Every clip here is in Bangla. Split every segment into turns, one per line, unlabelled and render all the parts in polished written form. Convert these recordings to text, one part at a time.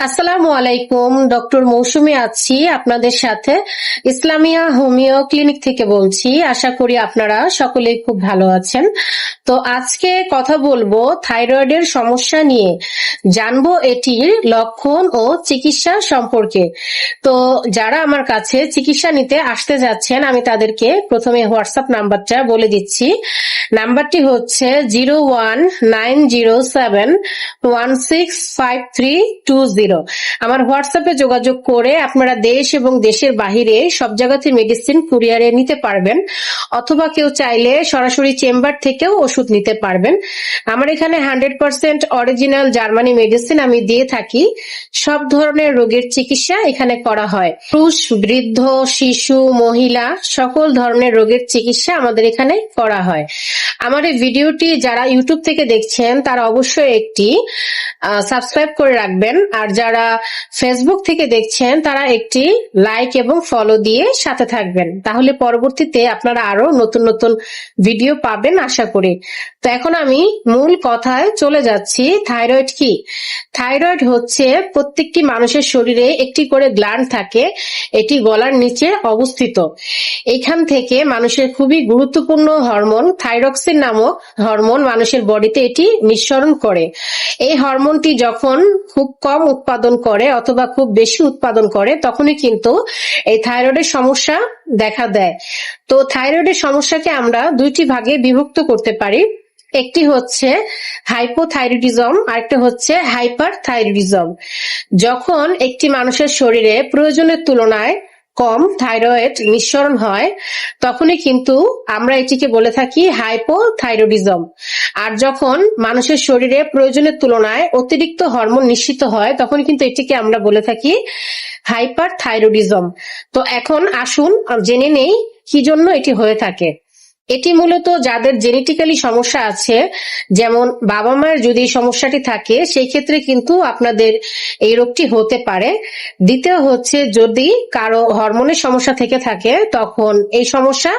আসসালামু আলাইকুম, ডক্টর মৌসুমী আছি আপনাদের সাথে। ইসলামিয়া হোমিও ক্লিনিক থেকে বলছি। আশা করি আপনারা সকলেই খুব ভালো আছেন। তো আজকে কথা বলবো থাইরয়েডের সমস্যা নিয়ে, জানবো এটির লক্ষণ ও চিকিৎসা সম্পর্কে। তো যারা আমার কাছে চিকিৎসা নিতে আসতে যাচ্ছেন, আমি তাদেরকে প্রথমে হোয়াটসঅ্যাপ নাম্বারটা বলে দিচ্ছি। নাম্বারটি হচ্ছে 01907165320। আমার হোয়াটসঅ্যাপে যোগাযোগ করে আপনারা দেশ এবং দেশের বাহিরে সব জায়গাতে মেডিসিন কুরিয়ারে নিতে পারবেন, অথবা কেউ চাইলে সরাসরি চেম্বার থেকেও ওষুধ নিতে পারবেন। আমার এখানে 100% অরিজিনাল জার্মানি মেডিসিন আমি দিয়ে থাকি। সব ধরনের রোগের চিকিৎসা এখানে করা হয়। পুরুষ, বৃদ্ধ, শিশু, মহিলা সকল ধরনের রোগের চিকিৎসা আমাদের এখানে করা হয়। আমার এই ভিডিওটি যারা ইউটিউব থেকে দেখছেন তারা অবশ্যই একটি সাবস্ক্রাইব করে রাখবেন, আর যারা ফেসবুক থেকে দেখছেন তারা একটি লাইক এবং ফলো দিয়ে সাথে থাকবেন, তাহলে পরবর্তীতে আপনারা আরো নতুন নতুন ভিডিও পাবেন আশা করি। তো এখন আমি মূল কথায় চলে যাচ্ছি। থাইরয়েড কি? থাইরয়েড হচ্ছে প্রত্যেকটি মানুষের শরীরে একটি করে গ্ল্যান্ড থাকে, এটি গলার নিচে অবস্থিত। এখান থেকে মানুষের খুবই গুরুত্বপূর্ণ হরমোন থাইরক্সিন নামক হরমোন মানুষের বডিতে এটি নিঃসরণ করে। এই হরমোনটি যখন খুব কম উৎপাদন করে অথবা খুব বেশি উৎপাদন করে, তখনই কিন্তু এই থাইরয়েডের সমস্যা দেখা দেয়। তো থাইরয়েডের সমস্যাকে আমরা দুইটি ভাগে বিভক্ত করতে পারি। একটি হচ্ছে হাইপোথাইরয়েডিজম, আরেকটা হচ্ছে হাইপার থাইরয়েডিজম। যখন একটি মানুষের শরীরে প্রয়োজনের তুলনায় কম থাইরয়েড নিঃসরণ হয়, তখনই কিন্তু আমরা এটিকে বলে থাকি হাইপোথাইরয়েডিজম। আর যখন মানুষের শরীরে প্রয়োজনের তুলনায় অতিরিক্ত হরমোন নিঃসৃত হয়, তখন কিন্তু এটিকে আমরা বলে থাকি হাইপার থাইরয়েডিজম। তো এখন আসুন জেনে নেই কি জন্য এটি হয়ে থাকে। এটি মূলত যাদের জেনেটিক্যালি সমস্যা আছে, যেমন বাবা মায়ের যদি সমস্যাটি থাকে, সেই ক্ষেত্রে কিন্তু আপনাদের এই রোগটি হতে পারে। দ্বিতীয় হচ্ছে যদি কারো হরমোনের সমস্যা থেকে থাকে, তখন এই সমস্যা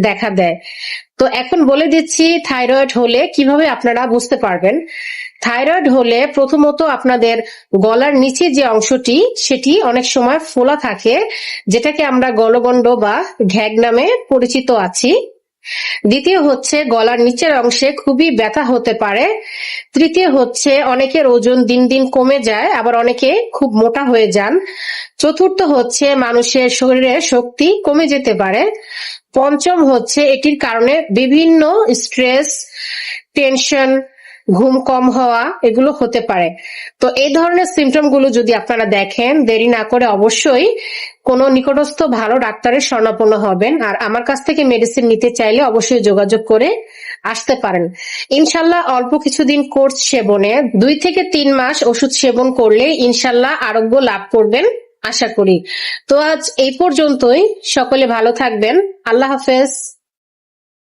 দেখা দেয়। তো এখন বলে দিচ্ছি থাইরয়েড হলে কিভাবে আপনারা বুঝতে পারবেন। থাইরয়েড হলে প্রথমত আপনাদের গলার নিচে যে অংশটি, সেটি অনেক সময় ফোলা থাকে, যেটাকে আমরা গলগণ্ড বা ঘ্যাগ নামে পরিচিত আছি। দ্বিতীয় হচ্ছে গলার নিচের অংশে খুবই ব্যথা হতে পারে। তৃতীয় হচ্ছে অনেকের ওজন দিন দিন কমে যায়, আবার অনেকে খুব মোটা হয়ে যান। চতুর্থ হচ্ছে মানুষের শরীরে শক্তি কমে যেতে পারে। পঞ্চম হচ্ছে এটির কারণে বিভিন্ন স্ট্রেস, টেনশন, ঘুম কম হওয়া এগুলো হতে পারে। তো এই ধরনের সিমটম গুলো যদি আপনারা দেখেন, দেরি না করে অবশ্যই কোনো নিকটস্থ ভালো ডাক্তারের শরণাপন্ন হবেন। আর আমার কাছ থেকে মেডিসিন নিতে চাইলে অবশ্যই যোগাযোগ করে আসতে পারেন। ইনশাল্লাহ অল্প কিছুদিন কোর্স সেবনে 2 থেকে 3 মাস ওষুধ সেবন করলে ইনশাল্লাহ আরোগ্য লাভ করবেন আশা করি। তো আজ এই পর্যন্তই। সকলে ভালো থাকবেন। আল্লাহ হাফেজ।